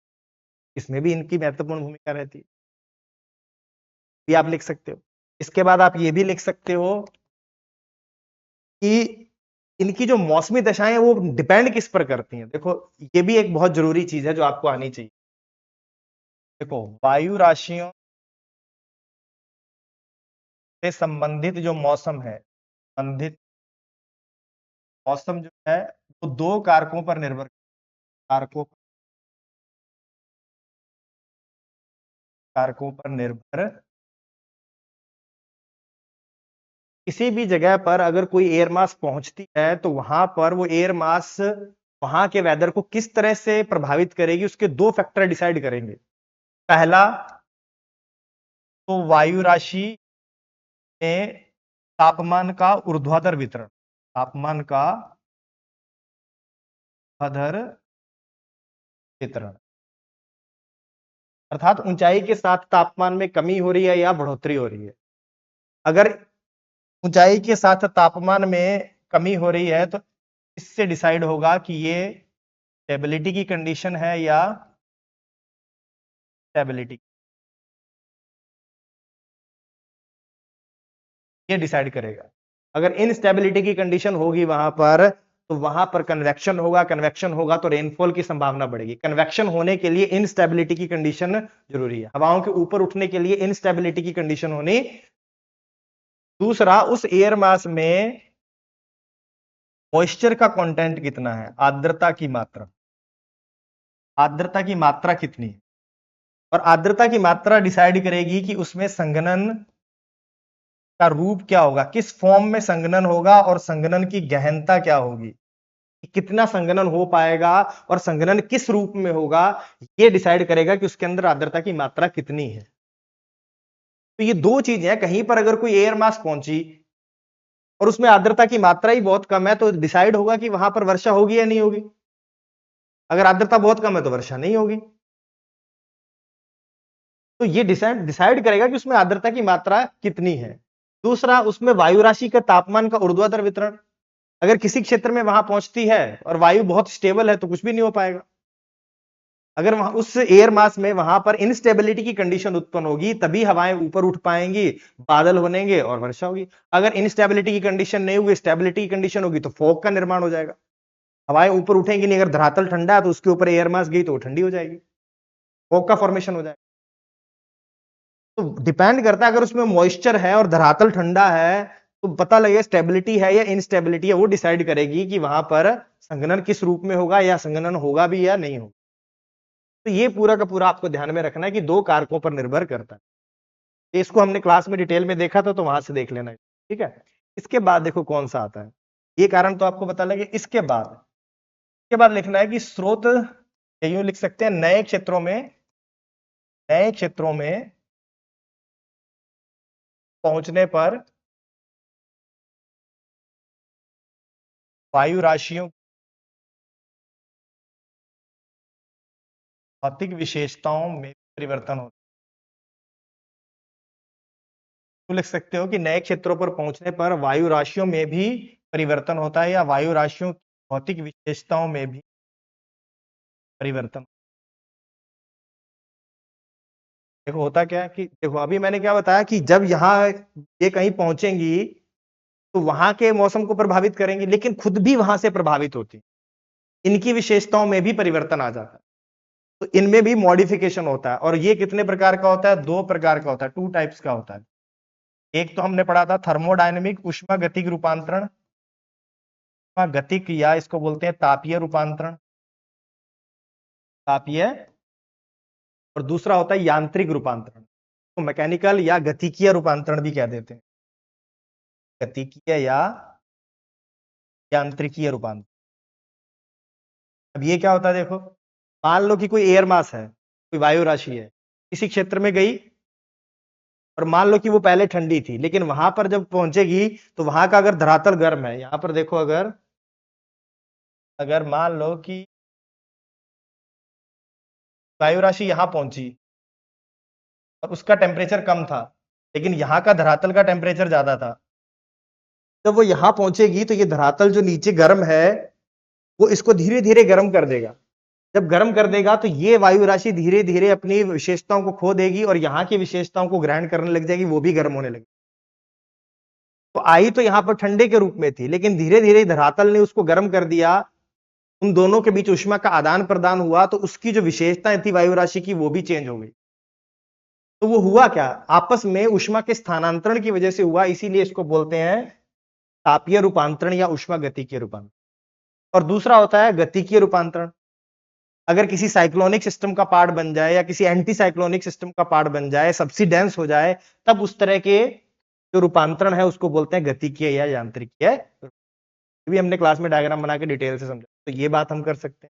इसमें भी इनकी महत्वपूर्ण भूमिका रहती है, ये आप लिख सकते हो। इसके बाद आप ये भी लिख सकते हो कि इनकी जो मौसमी दशाएं हैं वो डिपेंड किस पर करती हैं। देखो ये भी एक बहुत जरूरी चीज है जो आपको आनी चाहिए। देखो वायु राशियों से संबंधित जो मौसम है, संबंधित मौसम जो है वो दो कारकों पर निर्भर, कारकों पर निर्भर, किसी भी जगह पर अगर कोई एयर मास पहुंचती है तो वहां पर वो एयर मास वहां के वेदर को किस तरह से प्रभावित करेगी उसके दो फैक्टर डिसाइड करेंगे। पहला तो वायु राशि में तापमान का ऊर्ध्वाधर वितरण, तापमान का ऊर्ध्वाधर वितरण, अर्थात ऊंचाई के साथ तापमान में कमी हो रही है या बढ़ोतरी हो रही है। अगर ऊंचाई के साथ तापमान में कमी हो रही है तो इससे डिसाइड होगा कि ये स्टेबिलिटी की कंडीशन है या स्टेबिलिटी, ये डिसाइड करेगा। अगर इनस्टेबिलिटी की कंडीशन होगी वहां पर तो वहां पर कन्वेक्शन होगा, कन्वेक्शन होगा तो रेनफॉल की संभावना बढ़ेगी। कन्वेक्शन होने के लिए इनस्टेबिलिटी की कंडीशन जरूरी है, हवाओं के ऊपर उठने के लिए इनस्टेबिलिटी की कंडीशन होनी। दूसरा, उस एयर मास में मॉइस्चर का कंटेंट कितना है, आर्द्रता की मात्रा, आर्द्रता की मात्रा कितनी है, और आर्द्रता की मात्रा डिसाइड करेगी कि उसमें संघनन का रूप क्या होगा, किस फॉर्म में संघनन होगा और संघनन की गहनता क्या होगी, कितना संघनन हो पाएगा और संघनन किस रूप में होगा, यह डिसाइड करेगा कि उसके अंदर आर्द्रता की मात्रा कितनी है। तो ये दो चीजें हैं, कहीं पर अगर कोई एयर मास पहुंची और उसमें आर्द्रता की मात्रा ही बहुत कम है तो डिसाइड होगा कि वहां पर वर्षा होगी या नहीं होगी। अगर आर्द्रता बहुत कम है तो वर्षा नहीं होगी। तो ये डिसाइड करेगा कि उसमें आर्द्रता की मात्रा कितनी है। दूसरा, उसमें वायु राशि का तापमान का ऊर्ध्वाधर वितरण, अगर किसी क्षेत्र में वहां पहुंचती है और वायु बहुत स्टेबल है तो कुछ भी नहीं हो पाएगा। अगर वहां उस एयर मास में वहां पर इनस्टेबिलिटी की कंडीशन उत्पन्न होगी तभी हवाएं ऊपर उठ पाएंगी, बादल बनेंगे और वर्षा होगी। अगर इनस्टेबिलिटी की कंडीशन नहीं होगी, स्टेबिलिटी की कंडीशन होगी तो फॉग का निर्माण हो जाएगा, हवाएं ऊपर उठेंगी नहीं। अगर धरातल ठंडा है तो उसके ऊपर एयर मास गई तो वो ठंडी हो जाएगी, फॉग का फॉर्मेशन हो जाएगा। तो डिपेंड करता है, अगर उसमें मॉइस्चर है और धरातल ठंडा है तो पता लगेगा स्टेबिलिटी है या इनस्टेबिलिटी है, वो डिसाइड करेगी कि वहां पर संघनन किस रूप में होगा या संघनन होगा भी या नहीं होगा। तो ये पूरा का पूरा आपको ध्यान में रखना है कि दो कारकों पर निर्भर करता है। इसको हमने क्लास में डिटेल में देखा था तो वहां से देख लेना, ठीक है। इसके बाद देखो कौन सा आता है, ये कारण तो आपको पता लगे। इसके बाद लिखना है कि स्रोत, यूं लिख सकते हैं, नए क्षेत्रों में पहुंचने पर वायु राशियों भौतिक विशेषताओं में परिवर्तन होता है। तो लिख सकते हो कि नए क्षेत्रों पर पहुंचने पर वायु राशियों में भी परिवर्तन होता है या वायु राशियों की भौतिक विशेषताओं में भी परिवर्तन। देखो होता क्या है कि देखो अभी मैंने क्या बताया कि जब यहाँ ये कहीं पहुंचेंगी तो वहां के मौसम को प्रभावित करेंगी लेकिन खुद भी वहां से प्रभावित होती, इनकी विशेषताओं में भी परिवर्तन आ जाता है। तो इनमें भी मॉडिफिकेशन होता है और ये कितने प्रकार का होता है, दो प्रकार का होता है, टू टाइप्स का होता है। एक तो हमने पढ़ा था थर्मोडायनेमिक, उष्मागतिक रूपांतरण, गतिक या इसको बोलते हैं तापीय रूपांतरण, तापीय। और दूसरा होता है यांत्रिक रूपांतरण, तो मैकेनिकल या गतिकीय रूपांतरण भी कह देते हैं, गतिकीय या यांत्रिकीय रूपांतरण। अब ये क्या होता है देखो, मान लो कि कोई एयर मास है, कोई वायु राशि है, किसी क्षेत्र में गई और मान लो कि वो पहले ठंडी थी, लेकिन वहां पर जब पहुंचेगी तो वहां का अगर धरातल गर्म है, यहां पर देखो, अगर अगर मान लो कि वायु राशि यहां पहुंची और उसका टेम्परेचर कम था, लेकिन यहाँ का धरातल का टेम्परेचर ज्यादा था, जब वो यहां पहुंचेगी तो ये धरातल जो नीचे गर्म है वो इसको धीरे धीरे गर्म कर देगा। जब गर्म कर देगा तो ये वायु राशि धीरे धीरे अपनी विशेषताओं को खो देगी और यहाँ की विशेषताओं को ग्रहण करने लग जाएगी, वो भी गर्म होने लगेगी। तो आई तो यहां पर ठंडे के रूप में थी, लेकिन धीरे धीरे धरातल ने उसको गर्म कर दिया, उन दोनों के बीच ऊष्मा का आदान प्रदान हुआ, तो उसकी जो विशेषताएं थी वायु राशि की वो भी चेंज हो गई। तो वो हुआ क्या, आपस में ऊष्मा के स्थानांतरण की वजह से हुआ, इसीलिए इसको बोलते हैं तापीय रूपांतरण या ऊष्मा गतिकीय रूपांतरण। और दूसरा होता है गतिकीय रूपांतरण। अगर किसी साइक्लोनिक सिस्टम का पार्ट बन जाए या किसी एंटी साइक्लोनिक सिस्टम का पार्ट बन जाए, सबसिडेंस हो जाए, तब उस तरह के जो रूपांतरण है उसको बोलते हैं गतिकीय या यांत्रिकीय। भी हमने क्लास में डायग्राम बना के डिटेल से समझा, तो ये बात हम कर सकते हैं।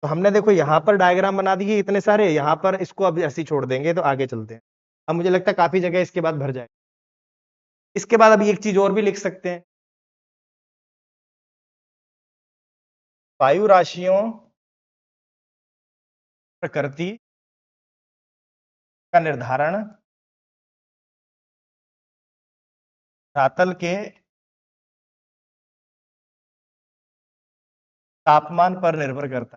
तो हमने देखो यहां पर डायग्राम बना दिए इतने सारे, यहां पर इसको अब ऐसे ही छोड़ देंगे, तो आगे चलते हैं। अब मुझे लगता है काफी जगह इसके बाद भर जाए। इसके बाद अभी एक चीज और भी लिख सकते हैं, वायु राशियों प्रकृति का निर्धारण धरातल के तापमान पर निर्भर करता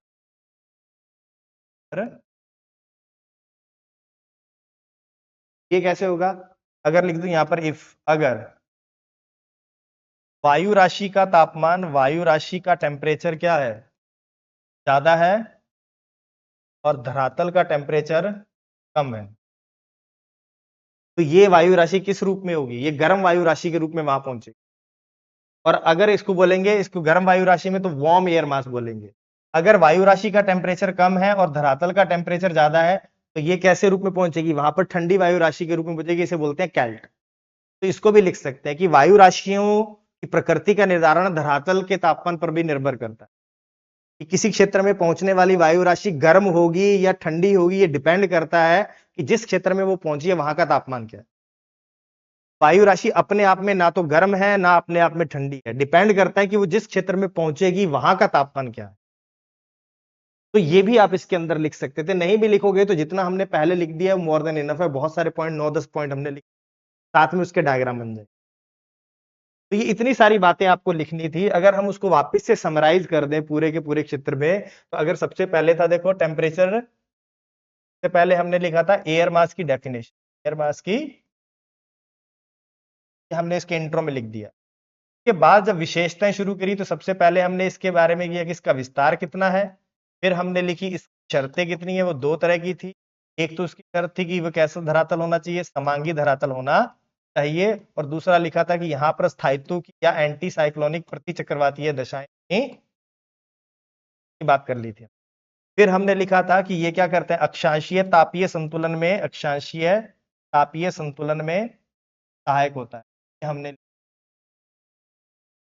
है। ये कैसे होगा, अगर लिख दूं यहां पर इफ, अगर वायु राशि का तापमान, वायु राशि का टेम्परेचर क्या है, ज्यादा है, और धरातल का टेम्परेचर कम है, तो ये वायु राशि किस रूप में होगी, ये गर्म वायु राशि के रूप में वहां पहुंचेगी। और अगर इसको बोलेंगे, इसको गर्म वायु राशि में, तो वार्म एयर मास बोलेंगे। अगर वायु राशि का टेम्परेचर कम है और धरातल का टेम्परेचर ज्यादा है, तो ये कैसे रूप में पहुंचेगी, वहां पर ठंडी वायु राशि के रूप में पहुंचेगी, इसे बोलते हैं कैल्ट। तो इसको भी लिख सकते हैं कि वायु राशियों की प्रकृति का निर्धारण धरातल के तापमान पर भी निर्भर करता है, कि किसी क्षेत्र में पहुंचने वाली वायु राशि गर्म होगी या ठंडी होगी, ये डिपेंड करता है कि जिस क्षेत्र में वो पहुंची है वहां का तापमान क्या है। वायु राशि अपने आप में ना तो गर्म है ना अपने आप में ठंडी है, डिपेंड करता है कि वो जिस क्षेत्र में पहुंचेगी वहां का तापमान क्या है। तो ये भी आप इसके अंदर लिख सकते थे, नहीं भी लिखोगे तो जितना हमने पहले लिख दिया मोर देन इनफ है, बहुत सारे पॉइंट 9-10 पॉइंट हमने लिख, साथ में उसके डायग्राम बन जाए। तो ये इतनी सारी बातें आपको लिखनी थी। अगर हम उसको वापस से समराइज कर दें पूरे के पूरे क्षेत्र में, तो अगर सबसे पहले था देखो टेम्परेचर, से पहले हमने लिखा था एयर मास की डेफिनेशन, एयर मास की हमने इसके इंट्रो में लिख दिया। के बाद जब विशेषताएं शुरू करी तो सबसे पहले हमने इसके बारे में किया कि इसका विस्तार कितना है, फिर हमने लिखी इस शर्तें कितनी है, वो दो तरह की थी। एक तो उसकी शर्त थी कि वो कैसा धरातल होना चाहिए, समांगी धरातल होना चाहिए, और दूसरा लिखा था कि यहाँ पर स्थायित्व की या एंटी साइक्लोनिक प्रति चक्रवातीय दशाएं की बात कर ली थी। फिर हमने लिखा था कि ये क्या करते हैं, अक्षांशीय तापीय संतुलन में, अक्षांशीय तापीय संतुलन में सहायक होता है हमने।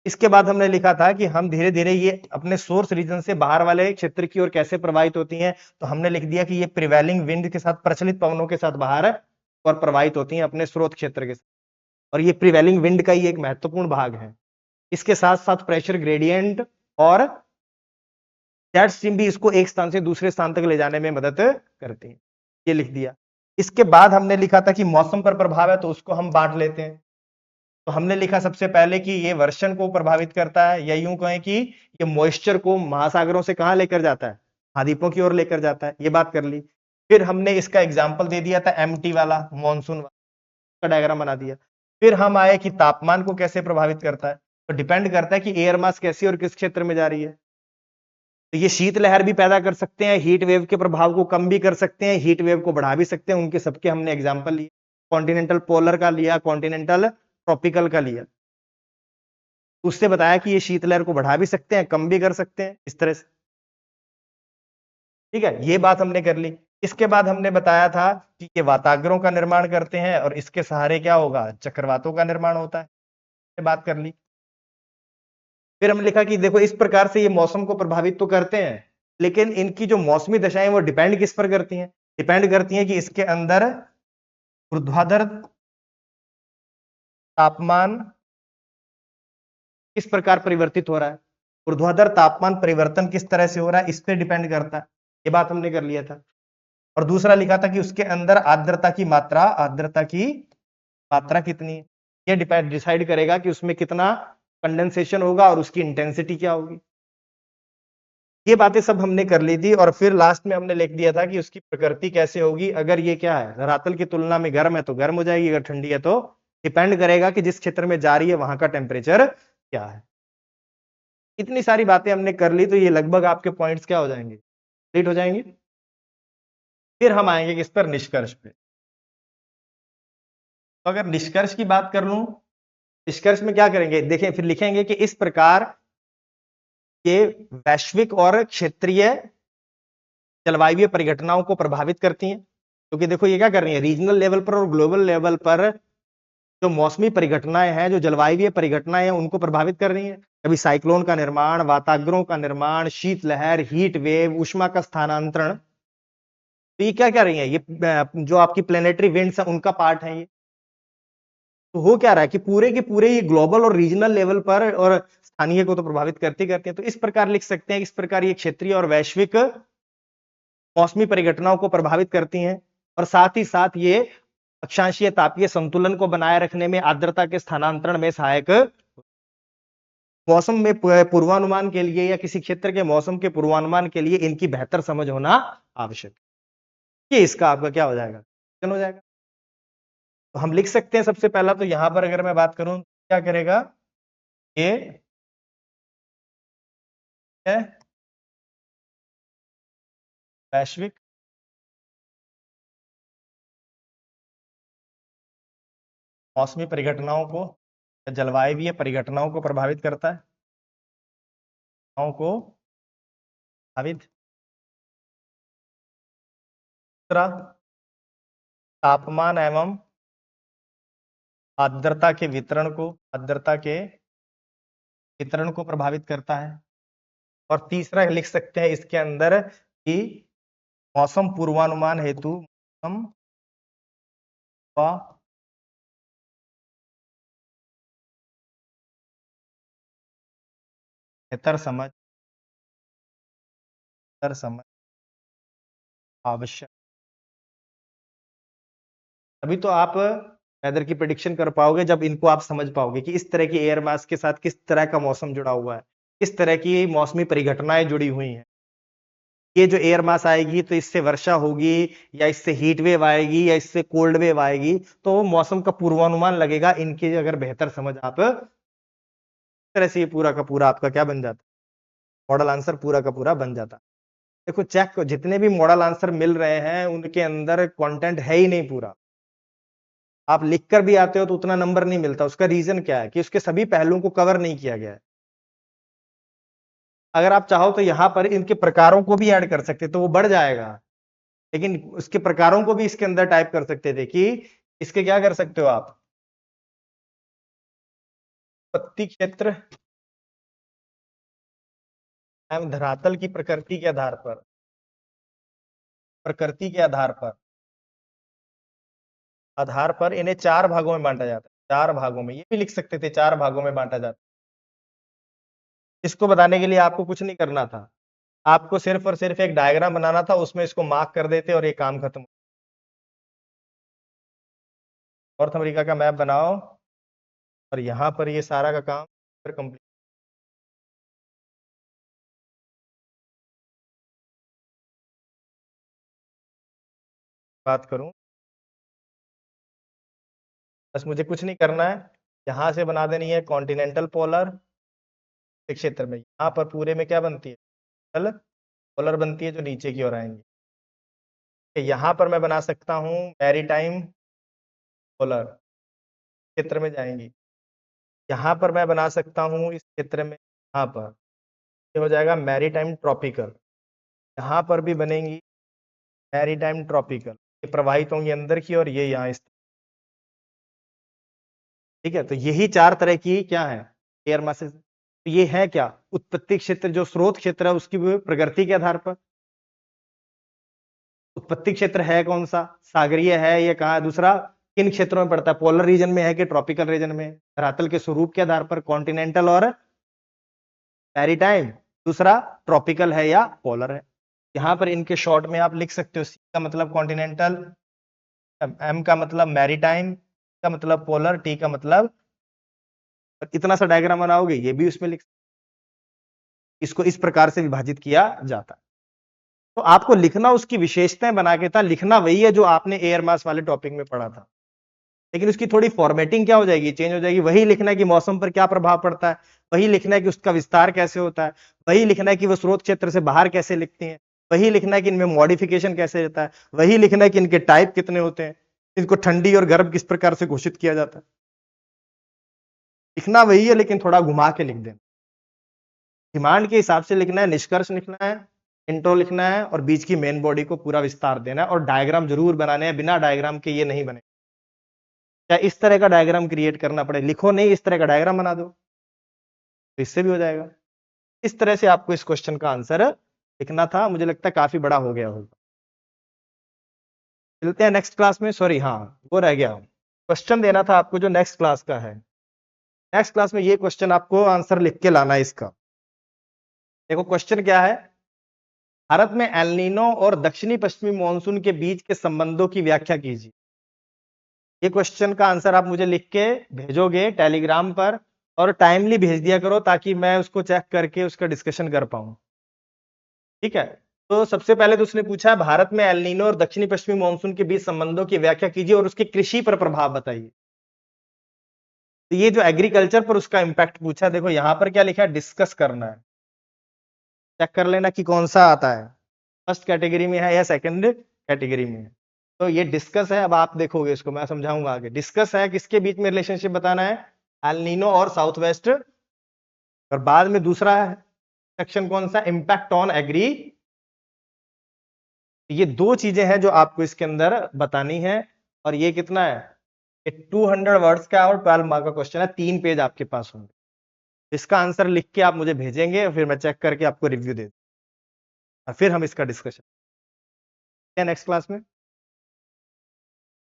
इसके बाद हमने लिखा था कि हम धीरे धीरे ये अपने सोर्स रीजन से बाहर वाले क्षेत्र की ओर कैसे प्रवाहित होती हैं, तो हमने लिख दिया कि ये प्रिवेलिंग विंड के साथ, प्रचलित पवनों के साथ बाहर और प्रवाहित होती हैं अपने स्रोत क्षेत्र के साथ, और ये प्रिवेलिंग विंड का ही एक महत्वपूर्ण भाग है। इसके साथ साथ प्रेशर ग्रेडियंट और जेट स्ट्रीम भी इसको एक स्थान से दूसरे स्थान तक ले जाने में मदद करती है, ये लिख दिया। इसके बाद हमने लिखा था कि मौसम पर प्रभाव है, तो उसको हम बांट लेते हैं। तो हमने लिखा सबसे पहले कि ये वर्षण को प्रभावित करता है, या यूं कहें कि ये मॉइस्चर को महासागरों से कहां लेकर जाता है, महाद्वीपों की ओर लेकर जाता है, ये बात कर ली। फिर हमने इसका एग्जाम्पल दे दिया था एमटी वाला, मानसून का डायग्राम बना दिया। फिर हम आए कि तापमान को कैसे प्रभावित करता है, तो डिपेंड करता है कि एयर मास कैसी और किस क्षेत्र में जा रही है। तो ये शीतलहर भी पैदा कर सकते हैं, हीट वेव के प्रभाव को कम भी कर सकते हैं, हीट वेव को बढ़ा भी सकते हैं, उनके सबके हमने एग्जाम्पल लिए। कॉन्टिनेंटल पोलर का लिया, कॉन्टिनेंटल ट्रॉपिकल का लिया, उससे बताया कि ये शीतलहर को बढ़ा भी सकते हैं, कम भी कर सकते हैं, इस तरह से। ठीक है, ये बात हमने कर ली। इसके बाद हमने बताया था कि ये वाताग्रों का निर्माण करते हैं और इसके सहारे क्या होगा, चक्रवातों का निर्माण होता है, ये बात कर ली। फिर हमने लिखा कि देखो इस प्रकार से ये मौसम को प्रभावित तो करते हैं, लेकिन इनकी जो मौसमी दशाएं वो डिपेंड किस पर करती हैं? डिपेंड करती हैं कि इसके अंदर ऊर्ध्वाधर तापमान किस प्रकार परिवर्तित हो रहा है, ऊर्ध्वाधर तापमान परिवर्तन किस तरह से हो रहा है, इस पे डिपेंड करता है। ये बात हमने कर लिया था। और दूसरा लिखा था कि उसके अंदर आर्द्रता की मात्रा कितनी है, ये डिसाइड करेगा कि उसमें कितना कंडेंसेशन होगा और उसकी इंटेंसिटी क्या होगी। ये बातें सब हमने कर ली थी और फिर लास्ट में हमने लिख दिया था कि उसकी प्रकृति कैसे होगी। अगर ये क्या है, धरातल की तुलना में गर्म है तो गर्म हो जाएगी, अगर ठंडी है तो डिपेंड करेगा कि जिस क्षेत्र में जा रही है वहां का टेम्परेचर क्या है। इतनी सारी बातें हमने कर ली तो ये लगभग आपके पॉइंट्स क्या हो जाएंगे, कंप्लीट हो जाएंगे। फिर हम आएंगे किस पर, निष्कर्ष पे। तो अगर निष्कर्ष की बात कर लूं, निष्कर्ष में क्या करेंगे, देखें फिर लिखेंगे कि इस प्रकार ये वैश्विक और क्षेत्रीय जलवायु परिघटनाओं को प्रभावित करती हैं। क्योंकि देखो ये क्या कर रही है, रीजनल लेवल पर और ग्लोबल लेवल पर जो मौसमी परिघटनाएं हैं, जो जलवायु परिघटनाएं हैं, उनको प्रभावित कर रही हैं। कभी साइक्लोन का निर्माण, वाताग्रों का निर्माण, शीतलहर, हीट वेव, ऊष्मा का स्थानांतरण, तो ये क्या कर रही है, ये जो आपकी प्लेनेटरी विंड्स है उनका पार्ट है ये। तो हो क्या रहा है कि पूरे के पूरे ये ग्लोबल और रीजनल लेवल पर और स्थानीय को तो प्रभावित करती करती है। तो इस प्रकार लिख सकते हैं, इस प्रकार ये क्षेत्रीय और वैश्विक मौसमी परिघटनाओं को प्रभावित करती हैं और साथ ही साथ ये अक्षांशीय तापीय संतुलन को बनाए रखने में, आर्द्रता के स्थानांतरण में सहायक, मौसम में पूर्वानुमान के लिए या किसी क्षेत्र के मौसम के पूर्वानुमान के लिए इनकी बेहतर समझ होना आवश्यक। ये इसका आपका क्या हो जाएगा, हो जाएगा। तो हम लिख सकते हैं सबसे पहला तो यहां पर अगर मैं बात करूं क्या करेगा, ये है वैश्विक मौसमी परिघटनाओं को, जलवायु परिघटनाओं को प्रभावित करता है, को प्रभावित। दूसरा, तापमान एवं आर्द्रता के वितरण को प्रभावित करता है। और तीसरा लिख सकते हैं इसके अंदर कि मौसम पूर्वानुमान हेतु मौसम बेहतर समझ आवश्यक। अभी तो आप वेदर की प्रेडिक्शन कर पाओगे जब इनको आप समझ पाओगे कि इस तरह की एयर मास के साथ किस तरह का मौसम जुड़ा हुआ है, किस तरह की मौसमी परिघटनाएं जुड़ी हुई हैं। ये जो एयर मास आएगी तो इससे वर्षा होगी या इससे हीट वेव आएगी या इससे कोल्ड वेव आएगी, तो मौसम का पूर्वानुमान लगेगा। इनकी अगर बेहतर समझ आप, इस तरह से ये पूरा का पूरा आपका क्या बन जाता, मॉडल आंसर पूरा का पूरा बन जाता। देखो चेक को, जितने भी मॉडल आंसर मिल रहे हैं उनके अंदर कंटेंट है ही नहीं पूरा। आप लिखकर भी आते हो तो उतना नंबर नहीं मिलता। उसका रीजन क्या है कि उसके सभी पहलुओं को कवर नहीं किया गया है। अगर आप चाहो तो यहां पर इनके प्रकारों को भी ऐड कर सकते तो वो बढ़ जाएगा, लेकिन उसके प्रकारों को भी इसके अंदर टाइप कर सकते थे कि इसके क्या कर सकते हो आप, उत्पत्ति क्षेत्र एवं धरातल की प्रकृति के आधार पर, इन्हें 4 भागों में बांटा जाता है। 4 भागों में, ये भी लिख सकते थे 4 भागों में बांटा जाता है। इसको बताने के लिए आपको कुछ नहीं करना था, आपको सिर्फ और सिर्फ एक डायग्राम बनाना था, उसमें इसको मार्क कर देते और ये काम खत्म। नॉर्थ अमेरिका का मैप बनाओ और यहां पर ये सारा का काम फिर कंप्लीट। बात करूं, बस मुझे कुछ नहीं करना है, यहां से बना देनी है कॉन्टिनेंटल पोलर क्षेत्र में। यहाँ पर पूरे में क्या बनती है, पोलर बनती है जो नीचे की ओर आएंगी। यहाँ पर मैं बना सकता हूँ मैरीटाइम पोलर, क्षेत्र में जाएंगी। यहाँ पर मैं बना सकता हूँ इस क्षेत्र में, यहाँ पर ये हो जाएगा मैरीटाइम ट्रॉपिकल। यहाँ पर भी बनेंगी मैरीटाइम ट्रॉपिकल, ये प्रवाहित होंगी अंदर की और ये यहाँ इस, ठीक है। तो यही 4 तरह की क्या है, एयर मासेस। तो ये है क्या? उत्पत्ति क्षेत्र, जो स्रोत क्षेत्र है उसकी प्रकृति के आधार पर। उत्पत्ति क्षेत्र है कौन सा? सागरीय है, ये कहाँ है? दूसरा किन क्षेत्रों में पड़ता है? पोलर रीजन में है कि ट्रॉपिकल रीजन में? धरातल के स्वरूप के आधार पर कॉन्टिनेंटल और मैरीटाइम। दूसरा ट्रॉपिकल है या पोलर है। यहां पर इनके शॉर्ट में आप लिख सकते हो, सी का मतलब कॉन्टिनेंटल, एम का मतलब मैरीटाइम, का मतलब पोलर, टी का मतलब। इतना सा डायग्राम बनाओगे ये भी उसमें लिख, इसको इस प्रकार से विभाजित किया जाता है। तो आपको लिखना उसकी विशेषताएं बना के था, लिखना वही है जो आपने एयर मास वाले टॉपिक में पढ़ा था, लेकिन उसकी थोड़ी फॉर्मेटिंग क्या हो जाएगी, चेंज हो जाएगी। वही लिखना है कि मौसम पर क्या प्रभाव पड़ता है, वही लिखना है कि उसका विस्तार कैसे होता है, वही लिखना है कि वो स्रोत क्षेत्र से बाहर कैसे लिखती हैं, वही लिखना है कि इनमें मॉडिफिकेशन कैसे रहता है, वही लिखना है कि इनके टाइप कितने होते हैं, इनको ठंडी और गर्म किस प्रकार से घोषित किया जाता है। लिखना वही है लेकिन थोड़ा घुमा के लिख देना, डिमांड के हिसाब से लिखना है, निष्कर्ष लिखना है, इंट्रो लिखना है और बीच की मेन बॉडी को पूरा विस्तार देना है। और डायग्राम जरूर बनाने हैं, बिना डायग्राम के ये नहीं बने। क्या इस तरह का डायग्राम क्रिएट करना पड़े, लिखो नहीं, इस तरह का डायग्राम बना दो तो इससे भी हो जाएगा। इस तरह से आपको इस क्वेश्चन का आंसर लिखना था। मुझे लगता है काफी बड़ा हो गया होगा। मिलते हैं नेक्स्ट क्लास में। सॉरी, हाँ वो रह गया, क्वेश्चन देना था आपको जो नेक्स्ट क्लास का है। नेक्स्ट क्लास में ये क्वेश्चन आपको आंसर लिख के लाना है इसका। देखो क्वेश्चन क्या है, भारत में एल नीनो और दक्षिणी पश्चिमी मानसून के बीच के संबंधों की व्याख्या कीजिए। ये क्वेश्चन का आंसर आप मुझे लिख के भेजोगे टेलीग्राम पर, और टाइमली भेज दिया करो ताकि मैं उसको चेक करके उसका डिस्कशन कर पाऊं। ठीक है, तो सबसे पहले तो उसने पूछा भारत में एल नीनो और दक्षिणी पश्चिमी मानसून के बीच संबंधों की व्याख्या कीजिए और उसके कृषि पर प्रभाव बताइए। तो ये जो एग्रीकल्चर पर उसका इंपैक्ट पूछा, देखो यहां पर क्या लिखा है, डिस्कस करना है। चेक कर लेना कि कौन सा आता है, फर्स्ट कैटेगरी में है या सेकंड कैटेगरी में है। तो ये डिस्कस है, अब आप देखोगे इसको, मैं समझाऊंगा आगे। डिस्कस है, किसके बीच में रिलेशनशिप बताना है, एल नीनो और साउथ वेस्ट। और बाद में दूसरा सेक्शन कौन सा, इंपैक्ट ऑन एग्री। ये दो चीजें हैं जो आपको इसके अंदर बतानी है। और ये कितना है, ये 200 वर्ड्स का और 12 मार्क का क्वेश्चन है, 3 पेज आपके पास होंगे। इसका आंसर लिख के आप मुझे भेजेंगे, फिर मैं चेक करके आपको रिव्यू दे दूं और फिर हम इसका डिस्कशन नेक्स्ट क्लास में।